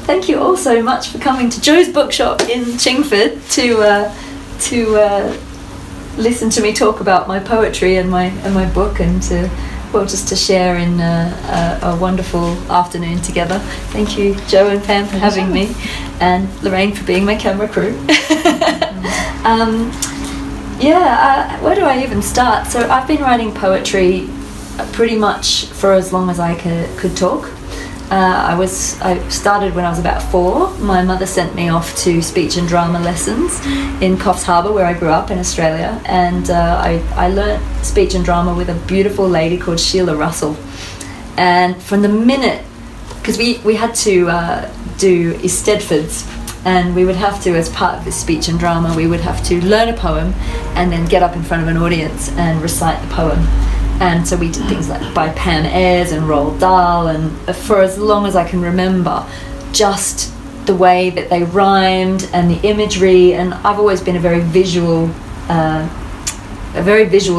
thank you all so much for coming to Joe's Bookshop in Chingford to listen to me talk about my poetry and my book, and just to share in a wonderful afternoon together. Thank you, Joe and Pam, for having me, and Lorraine for being my camera crew. Where do I even start? So I've been writing poetry pretty much for as long as I could talk. I started when I was about 4. My mother sent me off to speech and drama lessons in Coffs Harbour, where I grew up in Australia, and I learnt speech and drama with a beautiful lady called Sheila Russell. And from the minute, because we had to do Eisteddfods, and we would have to, as part of this speech and drama, we would have to learn a poem and then get up in front of an audience and recite the poem. And so we did things like by Pam Ayres and Roald Dahl, and for as long as I can remember, just the way that they rhymed and the imagery. And I've always been a very visual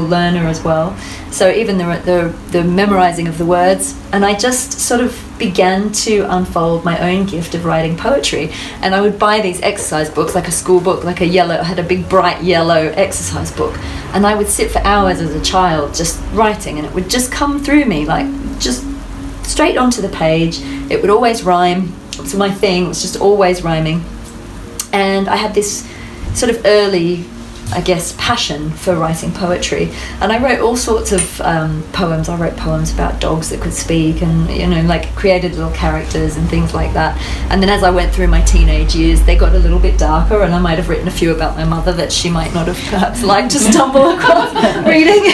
learner as well. So even the memorizing of the words, and I just sort of began to unfold my own gift of writing poetry. And I would buy these exercise books, like a school book, like I had a big bright yellow exercise book, and I would sit for hours as a child just writing, and it would just come through me, like just straight onto the page. It would always rhyme. It was my thing. It was just always rhyming. And I had this sort of early, I guess, passion for writing poetry, and I wrote all sorts of poems. I wrote poems about dogs that could speak, and like created little characters and things like that. And then as I went through my teenage years, they got a little bit darker, and I might have written a few about my mother that she might not have perhaps liked to stumble across reading.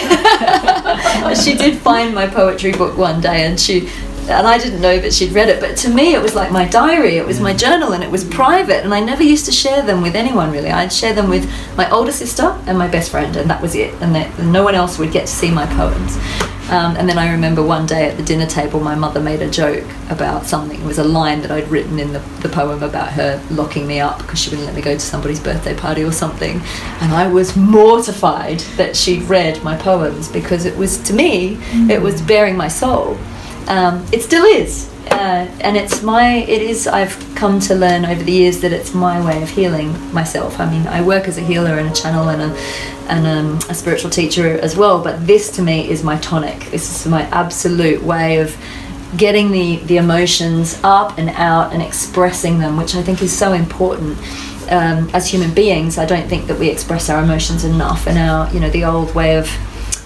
She did find my poetry book one day, and I didn't know that she'd read it, but to me it was like my diary, it was my journal, and it was private, and I never used to share them with anyone really. I'd share them with my older sister and my best friend, and that was it, and no one else would get to see my poems. And then I remember one day at the dinner table, my mother made a joke about something. It was a line that I'd written in the poem about her locking me up because she wouldn't let me go to somebody's birthday party or something, and I was mortified that she'd read my poems, because it was, to me, it was bearing my soul. It still is, and I've come to learn over the years that it's my way of healing myself. I mean, I work as a healer and a channel and a spiritual teacher as well, but this to me is my tonic. This is my absolute way of getting the emotions up and out and expressing them, which I think is so important. As human beings, I don't think that we express our emotions enough, and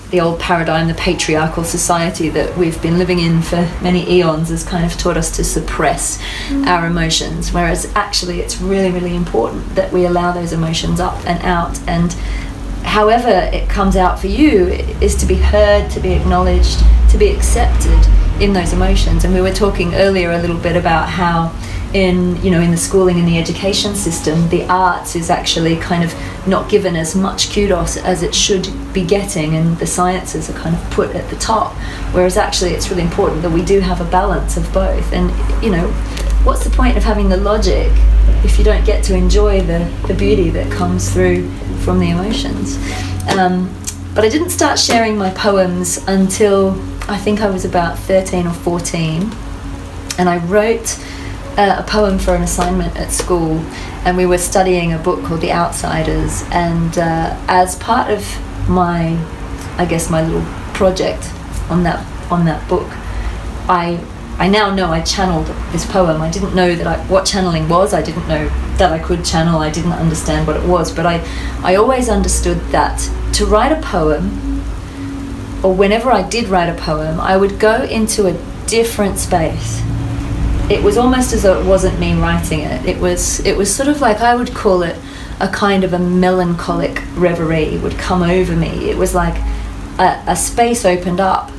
the old paradigm, the patriarchal society that we've been living in for many eons, has kind of taught us to suppress our emotions, whereas actually it's really, really important that we allow those emotions up and out, and however it comes out for you is to be heard, to be acknowledged, to be accepted in those emotions. And we were talking earlier a little bit about how in the schooling and the education system, the arts is actually kind of not given as much kudos as it should be getting, and the sciences are kind of put at the top, whereas actually it's really important that we do have a balance of both. And what's the point of having the logic if you don't get to enjoy the beauty that comes through from the emotions? But I didn't start sharing my poems until I think I was about 13 or 14, and I wrote a poem for an assignment at school, and we were studying a book called The Outsiders, and as part of my little project on that book, I now know I channeled this poem. I didn't know what channeling was. I didn't know that I could channel. I didn't understand what it was, but I always understood that to write a poem, or whenever I did write a poem, I would go into a different space. It was almost as though it wasn't me writing it. It was sort of like, I would call it a kind of a melancholic reverie would come over me. It was like a space opened up,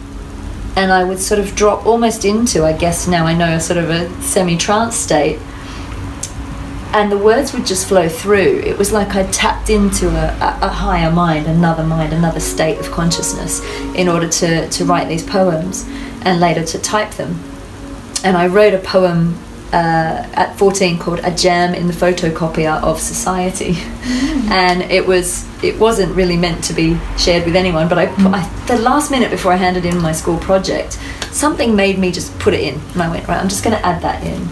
and I would sort of drop almost into, I guess now I know, a sort of a semi-trance state, and the words would just flow through. It was like I tapped into a higher mind, another state of consciousness in order to write these poems and later to type them. And I wrote a poem at 14 called A Jam in the Photocopier of Society. And it wasn't really meant to be shared with anyone, but I the last minute before I handed in my school project, something made me just put it in, and I went, right, I'm just going to add that in.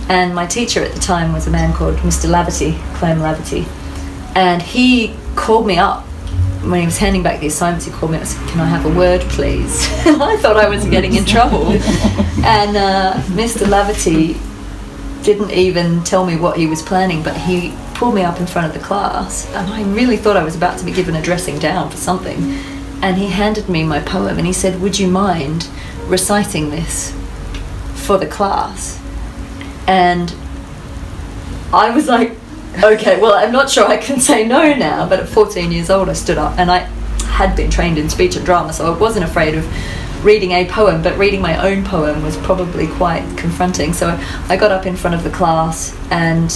And my teacher at the time was a man called Mr. Laverty, Clem Laverty. And he called me up when he was handing back the assignments. He called me up and said, "Can I have a word, please?" And I thought I was getting in trouble. And Mr. Laverty didn't even tell me what he was planning, but he pulled me up in front of the class, and I really thought I was about to be given a dressing down for something. And he handed me my poem, and he said, "Would you mind reciting this for the class?" And I was like, okay, well, I'm not sure I can say no now, but at 14 years old I stood up, and I had been trained in speech and drama, so I wasn't afraid of reading a poem, but reading my own poem was probably quite confronting. So I got up in front of the class and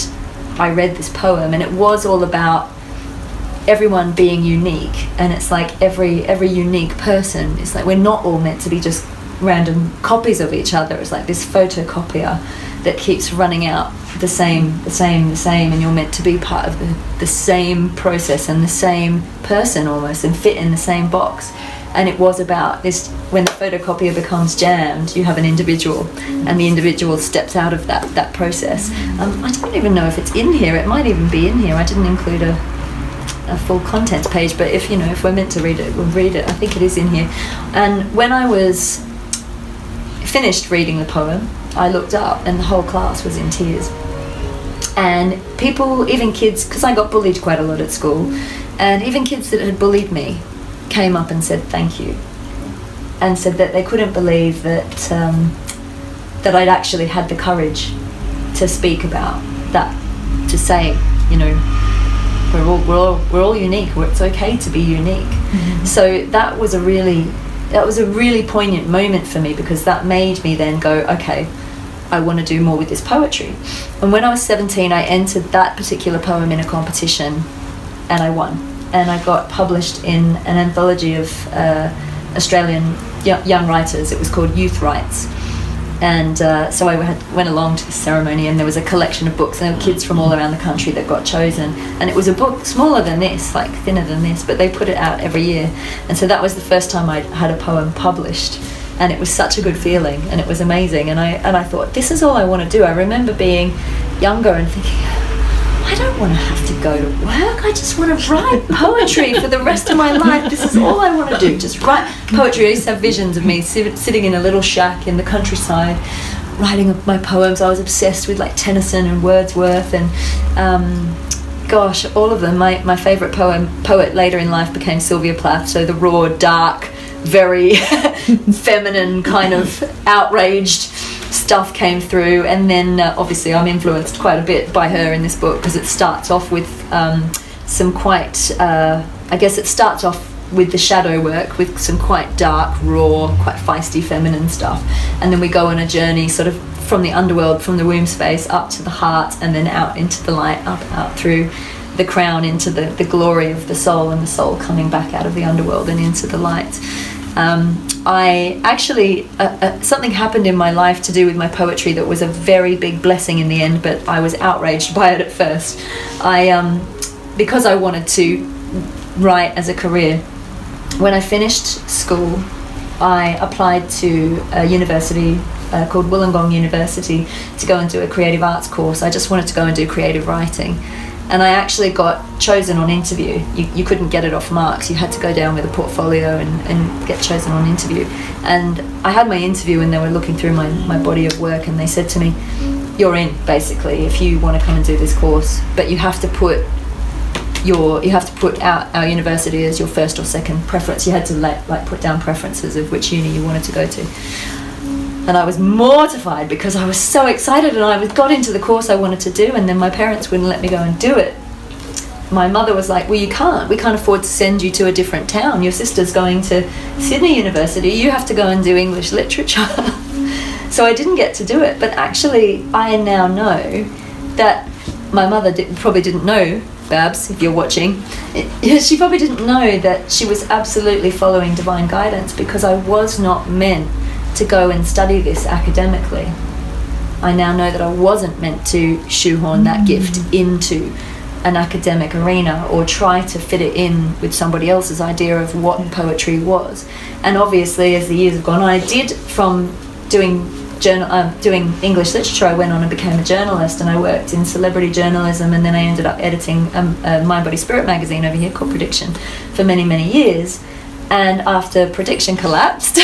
I read this poem, and it was all about everyone being unique, and it's like every unique person, it's like we're not all meant to be just random copies of each other. It's like this photocopier that keeps running out the same, and you're meant to be part of the same process and the same person almost, and fit in the same box. And it was about this, when the photocopier becomes jammed, you have an individual, and the individual steps out of that process. I don't even know if it's in here. It might even be in here. I didn't include a full contents page, but if we're meant to read it, we'll read it. I think it is in here. And when I was finished reading the poem, I looked up and the whole class was in tears. And people, even kids, because I got bullied quite a lot at school, and even kids that had bullied me came up and said thank you, and said that they couldn't believe that that I'd actually had the courage to speak about that, to say, we're all unique. It's okay to be unique. Mm-hmm. So that was a really poignant moment for me, because that made me then go, okay, I want to do more with this poetry. And when I was 17, I entered that particular poem in a competition, and I won. And I got published in an anthology of Australian young writers. It was called Youth Rights. And so I went along to the ceremony, and there was a collection of books, and there were kids from all around the country that got chosen. And it was a book smaller than this, like thinner than this, but they put it out every year. And so that was the first time I'd had a poem published. And it was such a good feeling, and it was amazing. And I thought, this is all I want to do. I remember being younger and thinking, I don't want to have to go to work. I just want to write poetry for the rest of my life. This is all I want to do, just write poetry. I used to have visions of me sitting in a little shack in the countryside, writing my poems. I was obsessed with like Tennyson and Wordsworth, and gosh, all of them. My favourite poet later in life became Sylvia Plath, so the raw, dark, very feminine kind of outraged stuff came through. And then obviously I'm influenced quite a bit by her in this book, because it starts off with some quite it starts off with the shadow work, with some quite dark, raw, quite feisty feminine stuff, and then we go on a journey sort of from the underworld, from the womb space up to the heart, and then out into the light, out through the crown into the glory of the soul, and the soul coming back out of the underworld and into the light. I actually, something happened in my life to do with my poetry that was a very big blessing in the end, but I was outraged by it at first. Because I wanted to write as a career, when I finished school, I applied to a university called Wollongong University to go and do a creative arts course. I just wanted to go and do creative writing. And I actually got chosen on interview. You couldn't get it off marks. You had to go down with a portfolio and get chosen on interview. And I had my interview, and they were looking through my body of work, and they said to me, you're in, basically, if you want to come and do this course, but you have to put out our university as your first or second preference. You had to put down preferences of which uni you wanted to go to. And I was mortified, because I was so excited, and I got into the course I wanted to do, and then my parents wouldn't let me go and do it. My mother was like, well, we can't afford to send you to a different town. Your sister's going to Sydney University. You have to go and do English literature. So I didn't get to do it. But actually, I now know that my mother probably didn't know, Babs, if you're watching, she probably didn't know that she was absolutely following divine guidance, because I was not meant to go and study this academically. I now know that I wasn't meant to shoehorn that gift into an academic arena, or try to fit it in with somebody else's idea of what poetry was. And obviously, as the years have gone on, I did, from doing doing English literature, I went on and became a journalist, and I worked in celebrity journalism, and then I ended up editing a Mind Body Spirit magazine over here called Prediction for many, many years. And after Prediction collapsed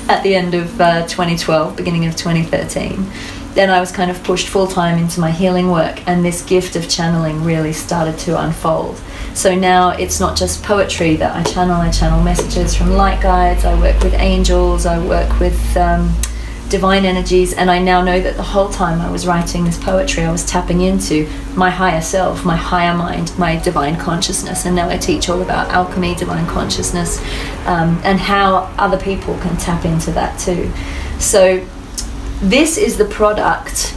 at the end of 2012, beginning of 2013, then I was kind of pushed full-time into my healing work, and this gift of channeling really started to unfold. So now it's not just poetry that I channel messages from light guides, I work with angels, I work with divine energies, and I now know that the whole time I was writing this poetry, I was tapping into my higher self, my higher mind, my divine consciousness. And now I teach all about alchemy, divine consciousness, and how other people can tap into that too. So this is the product,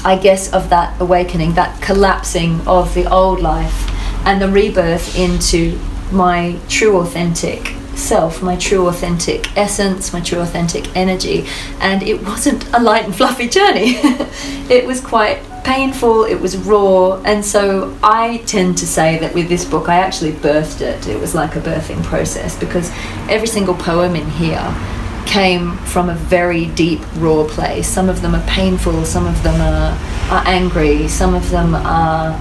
I guess, of that awakening, that collapsing of the old life and the rebirth into my true authentic self, my true authentic essence, my true authentic energy. And it wasn't a light and fluffy journey. It was quite painful, it was raw, and so I tend to say that with this book I actually birthed it. It was like a birthing process, because every single poem in here came from a very deep, raw place. Some of them are painful, some of them are angry, some of them are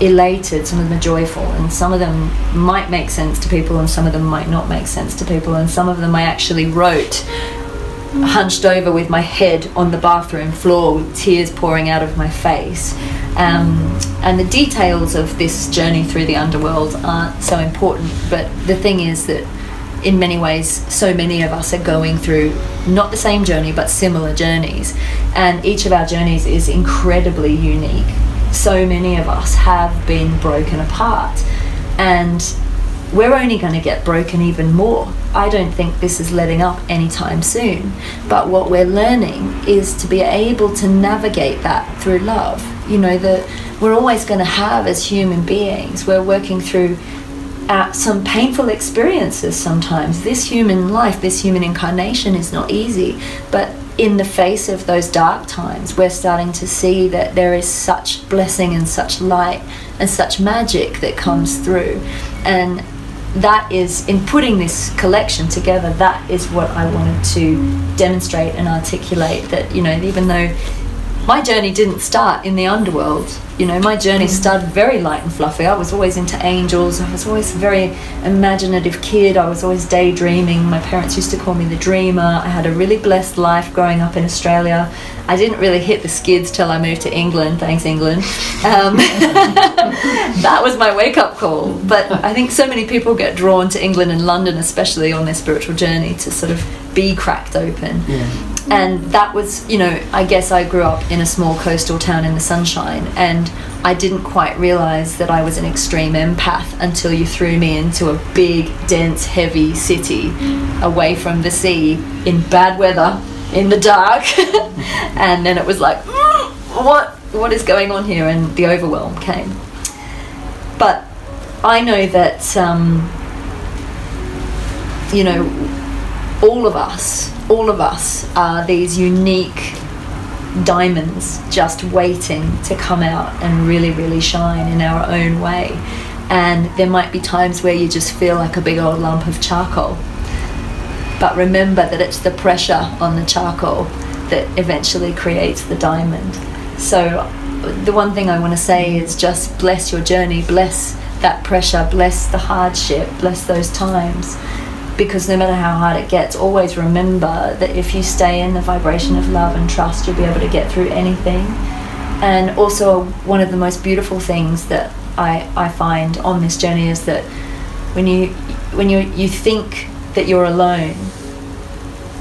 elated, some of them are joyful, and some of them might make sense to people and some of them might not make sense to people, and some of them I actually wrote hunched over with my head on the bathroom floor with tears pouring out of my face. And the details of this journey through the underworld aren't so important, but the thing is that in many ways so many of us are going through not the same journey but similar journeys, and each of our journeys is incredibly unique. So many of us have been broken apart, and we're only going to get broken even more. I don't think this is letting up anytime soon, but what we're learning is to be able to navigate that through love. You know, that we're always going to have, as human beings, we're working through some painful experiences sometimes. This human life, this human incarnation is not easy, but in the face of those dark times, we're starting to see that there is such blessing and such light and such magic that comes through. And that is, in putting this collection together, that is what I wanted to demonstrate and articulate, that, you know, even though my journey didn't start in the underworld, you know, my journey started very light and fluffy. I was always into angels. I was always a very imaginative kid. I was always daydreaming. My parents used to call me the dreamer. I had a really blessed life growing up in Australia. I didn't really hit the skids till I moved to England. Thanks, England. That was my wake-up call. But I think so many people get drawn to England and London, especially on their spiritual journey, to sort of be cracked open. Yeah. And that was, you know, I guess I grew up in a small coastal town in the sunshine, and I didn't quite realise that I was an extreme empath until you threw me into a big, dense, heavy city away from the sea in bad weather, in the dark. And then it was like, what is going on here? And the overwhelm came. But I know that, you know, all of us are these unique diamonds just waiting to come out and really, really shine in our own way. And there might be times where you just feel like a big old lump of charcoal. But remember that it's the pressure on the charcoal that eventually creates the diamond. So the one thing I want to say is just bless your journey, bless that pressure, bless the hardship, bless those times. Because no matter how hard it gets, always remember that if you stay in the vibration of love and trust, you'll be able to get through anything. And also, one of the most beautiful things that I find on this journey is that when you think that you're alone,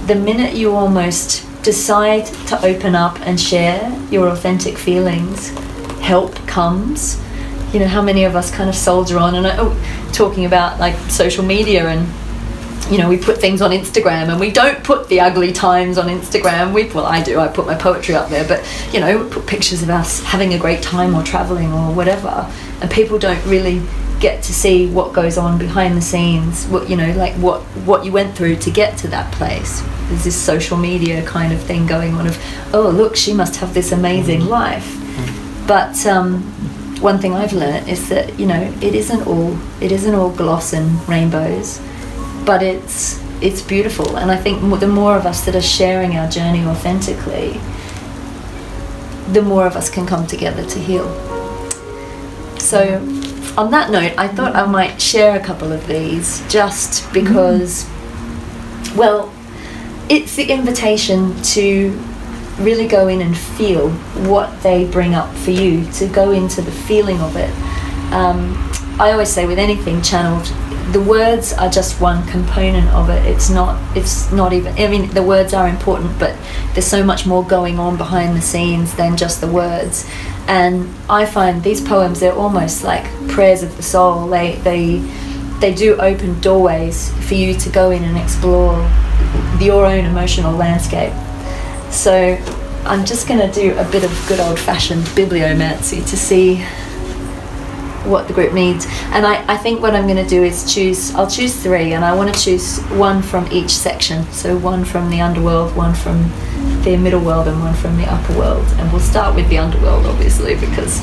the minute you almost decide to open up and share your authentic feelings, help comes. You know, how many of us kind of soldier on, and talking about like social media, and you know, we put things on Instagram, and we don't put the ugly times on Instagram. I do, I put my poetry up there, but you know, we put pictures of us having a great time or traveling or whatever, and people don't really get to see what goes on behind the scenes, what, you know, like what you went through to get to that place. There's this social media kind of thing going on of, oh look, she must have this amazing life. But one thing I've learned is that, you know, it isn't all gloss and rainbows, but it's it's beautiful. And I think the more of us that are sharing our journey authentically, the more of us can come together to heal. So on that note, I thought I might share a couple of these, just because, well, it's the invitation to really go in and feel what they bring up for you, to go into the feeling of it. I always say with anything channeled, the words are just one component of it. It's not even, I mean, the words are important, but there's so much more going on behind the scenes than just the words. And I find these poems, they're almost like prayers of the soul. They do open doorways for you to go in and explore your own emotional landscape. So I'm just going to do a bit of good old-fashioned bibliomancy to see what the group needs. And I think what I'm going to do is I'll choose 3, and I want to choose one from each section. So one from the underworld, one from the middle world, and one from the upper world. And we'll start with the underworld, obviously, because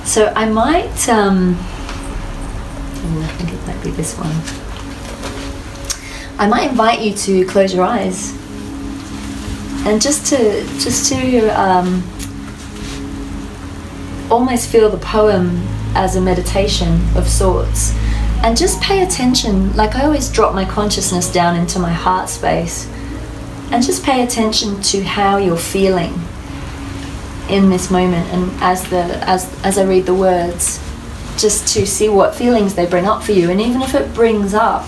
so I might, I think it might be this one. I might invite you to close your eyes and just to almost feel the poem as a meditation of sorts, and just pay attention. Like, I always drop my consciousness down into my heart space and just pay attention to how you're feeling in this moment, and as I read the words, just to see what feelings they bring up for you. And even if it brings up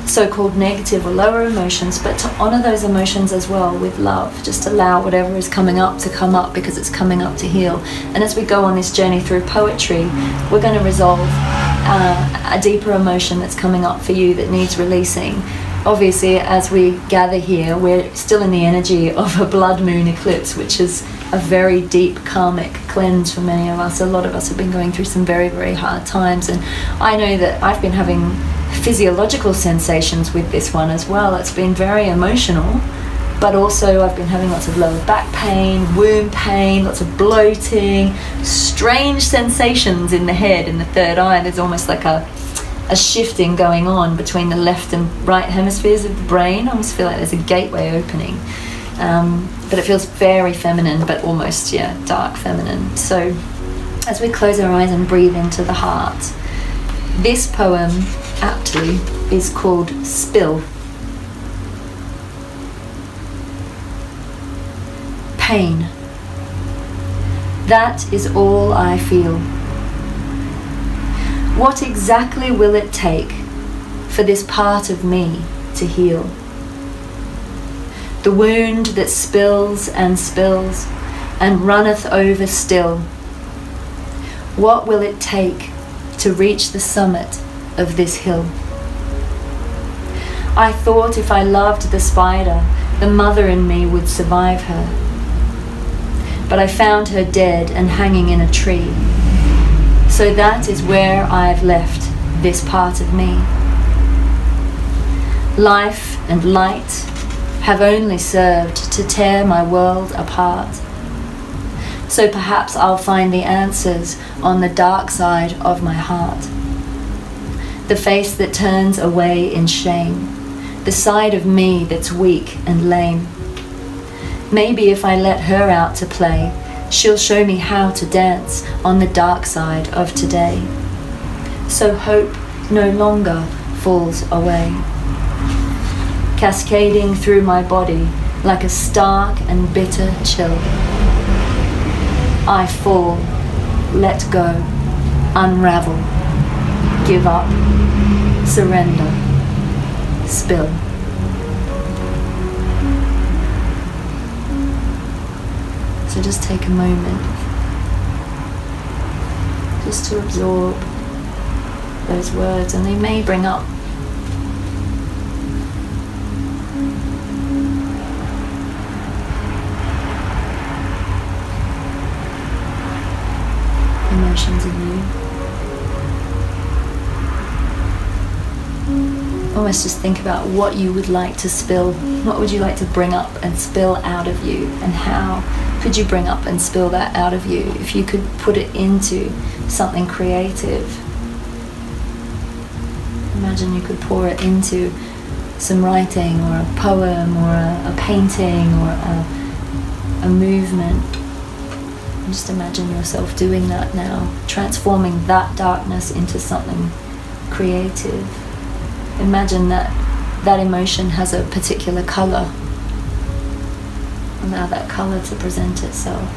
so-called negative or lower emotions, but to honor those emotions as well with love. Just allow whatever is coming up to come up, because it's coming up to heal. And as we go on this journey through poetry, we're going to resolve a deeper emotion that's coming up for you that needs releasing. Obviously, as we gather here, we're still in the energy of a blood moon eclipse, which is a very deep karmic cleanse for many of us. A lot of us have been going through some very, very hard times, and I know that I've been having physiological sensations with this one as well. It's been very emotional, but also I've been having lots of lower back pain, womb pain, lots of bloating, strange sensations in the head, in the third eye. There's almost like a shifting going on between the left and right hemispheres of the brain. I almost feel like there's a gateway opening. But it feels very feminine, but almost, dark feminine. So as we close our eyes and breathe into the heart, this poem aptly is called Spill. Pain. That is all I feel. What exactly will it take for this part of me to heal? The wound that spills and runneth over still. What will it take to reach the summit of this hill? I thought if I loved the spider, the mother in me would survive her. But I found her dead and hanging in a tree. So that is where I've left this part of me. Life and light have only served to tear my world apart. So perhaps I'll find the answers on the dark side of my heart. The face that turns away in shame, the side of me that's weak and lame. Maybe if I let her out to play, she'll show me how to dance on the dark side of today. So hope no longer falls away. Cascading through my body like a stark and bitter chill. I fall, let go, unravel, give up, surrender, spill. So just take a moment just to absorb those words, and they may bring up emotions in you. almost just think about what you would like to spill. What would you like to bring up and spill out of you, and how could you bring up and spill that out of you if you could put it into something creative? Imagine you could pour it into some writing, or a poem, or a painting, or a movement. And just imagine yourself doing that now, transforming that darkness into something creative. Imagine that emotion has a particular color. Allow that color to present itself.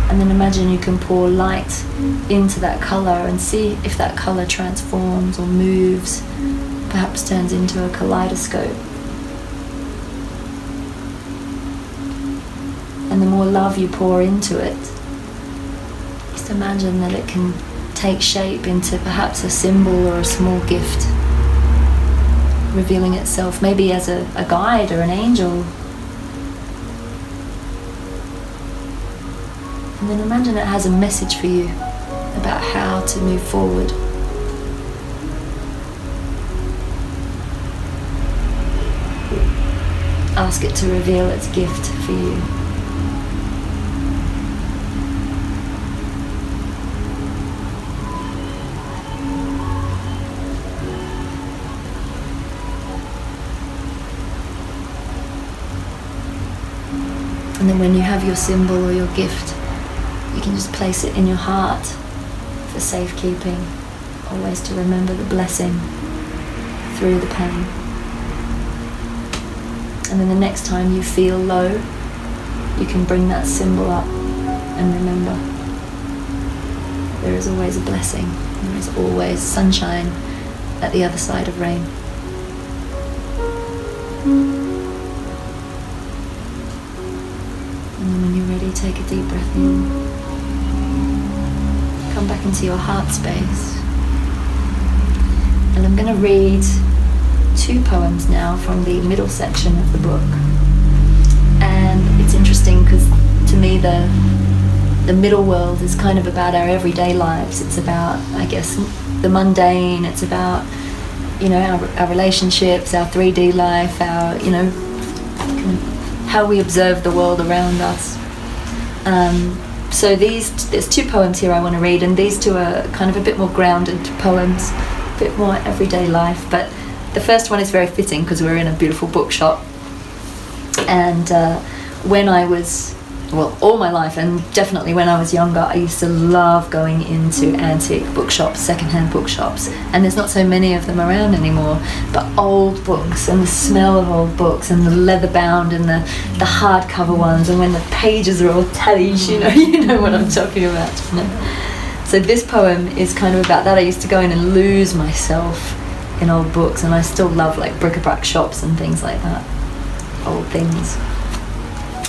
And then imagine you can pour light into that color and see if that color transforms or moves, perhaps turns into a kaleidoscope. And the more love you pour into it, just imagine that it can take shape into perhaps a symbol or a small gift, revealing itself maybe as a guide or an angel. And then imagine it has a message for you about how to move forward. Ask it to reveal its gift for you. And then when you have your symbol or your gift, you can just place it in your heart for safekeeping, always to remember the blessing through the pain. And then the next time you feel low, you can bring that symbol up and remember there is always a blessing, there is always sunshine at the other side of rain. And then when you're ready, take a deep breath in. Come back into your heart space. And I'm going to read 2 poems now from the middle section of the book. And it's interesting because to me the middle world is kind of about our everyday lives. It's about, I guess, the mundane. It's about, our relationships, our 3D life, our, how we observe the world around us. So there's 2 poems here I want to read, and these 2 are kind of a bit more grounded poems, a bit more everyday life. But the first one is very fitting because we're in a beautiful bookshop. And when I was, all my life, and definitely when I was younger, I used to love going into antique bookshops, secondhand bookshops. And there's not so many of them around anymore, but old books and the smell of old books and the leather bound and the hardcover ones, and when the pages are all tallies, you know what I'm talking about. So this poem is kind of about that. I used to go in and lose myself in old books, and I still love like bric-a-brac shops and things like that, old things.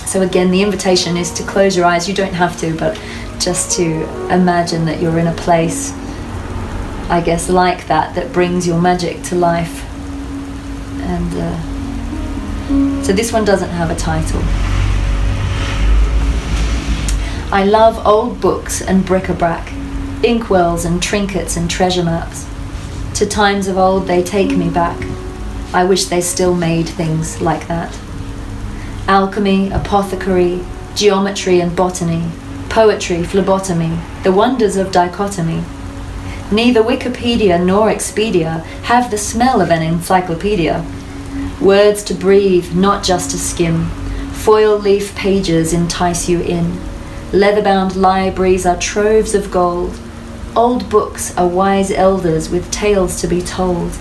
So again, the invitation is to close your eyes. You don't have to, but just to imagine that you're in a place, I guess, like that brings your magic to life. And so this one doesn't have a title. I love old books and bric-a-brac, inkwells and trinkets and treasure maps. To times of old they take me back. I wish they still made things like that. Alchemy, apothecary, geometry and botany, poetry, phlebotomy, the wonders of dichotomy. Neither Wikipedia nor Expedia have the smell of an encyclopedia. Words to breathe, not just to skim. Foil leaf pages entice you in. Leather-bound libraries are troves of gold. Old books are wise elders with tales to be told.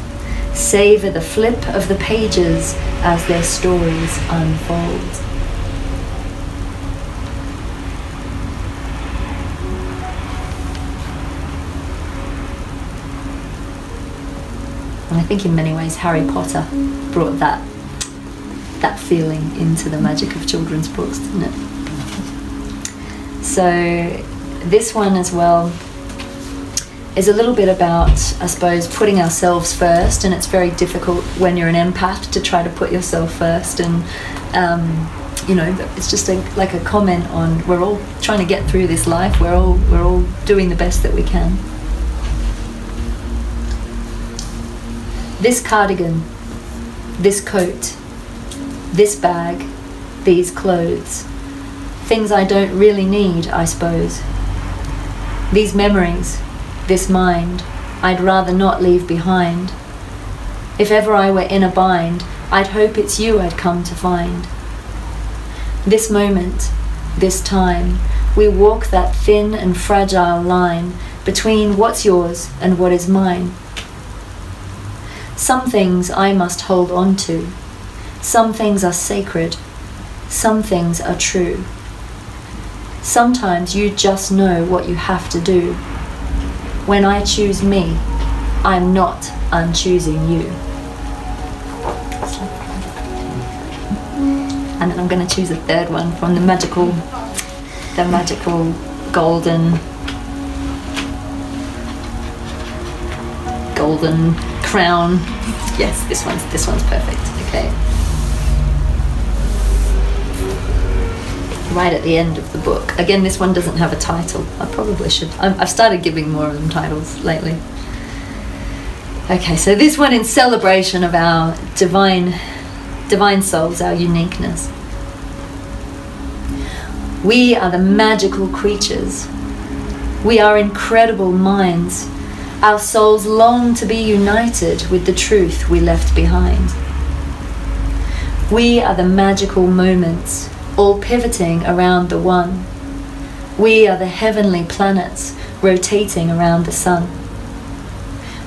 Savor the flip of the pages as their stories unfold. And I think in many ways Harry Potter brought that feeling into the magic of children's books, didn't it? So this one as well is a little bit about, I suppose, putting ourselves first, and it's very difficult when you're an empath to try to put yourself first. And it's just like a comment on, we're all trying to get through this life. We're all doing the best that we can. This cardigan, this coat, this bag, these clothes. Things I don't really need, I suppose. These memories, this mind, I'd rather not leave behind. If ever I were in a bind, I'd hope it's you I'd come to find. This moment, this time, we walk that thin and fragile line between what's yours and what is mine. Some things I must hold on to. Some things are sacred. Some things are true. Sometimes you just know what you have to do. When I choose me, I'm not unchoosing you. And then I'm going to choose a third one from the magical golden crown. Yes, this one's perfect. Okay. Right at the end of the book. Again, this one doesn't have a title. I probably should. I've started giving more of them titles lately. Okay, so this one in celebration of our divine souls, our uniqueness. We are the magical creatures. We are incredible minds. Our souls long to be united with the truth we left behind. We are the magical moments, all pivoting around the one. We are the heavenly planets rotating around the sun.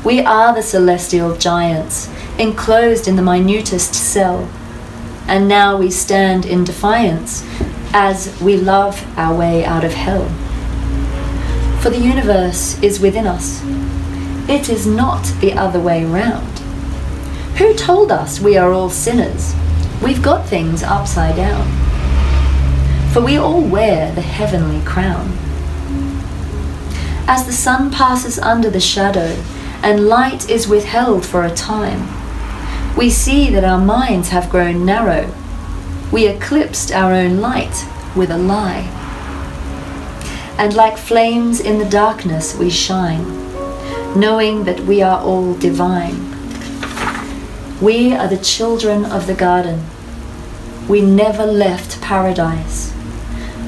We are the celestial giants, enclosed in the minutest cell, and now we stand in defiance as we love our way out of hell. For the universe is within us. It is not the other way round. Who told us we are all sinners? We've got things upside down. For we all wear the heavenly crown. As the sun passes under the shadow and light is withheld for a time, we see that our minds have grown narrow. We eclipsed our own light with a lie. And like flames in the darkness we shine, knowing that we are all divine. We are the children of the garden. We never left paradise.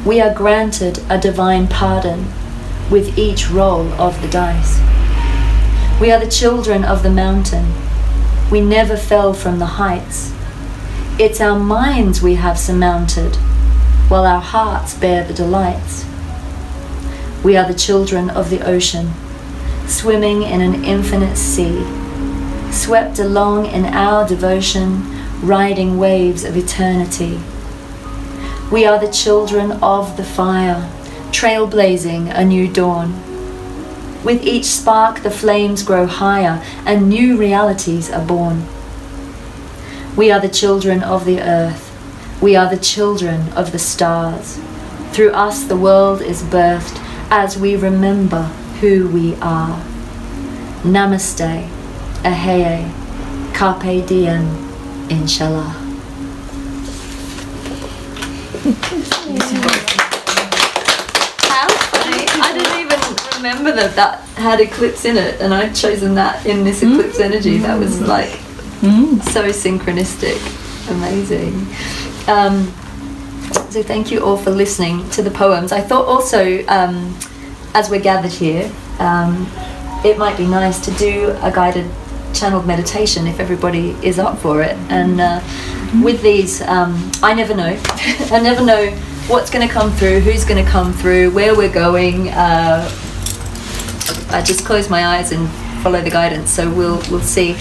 We are granted a divine pardon with each roll of the dice. We are the children of the mountain. We never fell from the heights. It's our minds we have surmounted, while our hearts bear the delights. We are the children of the ocean, swimming in an infinite sea, swept along in our devotion, riding waves of eternity. We are the children of the fire, trailblazing a new dawn. With each spark the flames grow higher and new realities are born. We are the children of the earth. We are the children of the stars. Through us the world is birthed as we remember who we are. Namaste, Aheye, Carpe Diem, Inshallah. How funny. I didn't even remember that had eclipse in it, and I'd chosen that in this eclipse energy. That was like so synchronistic. Amazing. So thank you all for listening to the poems. I thought also, as we're gathered here, it might be nice to do a guided channeled meditation if everybody is up for it. And with these, I never know. I never know what's going to come through, who's going to come through, where we're going. I just close my eyes and follow the guidance. So we'll see.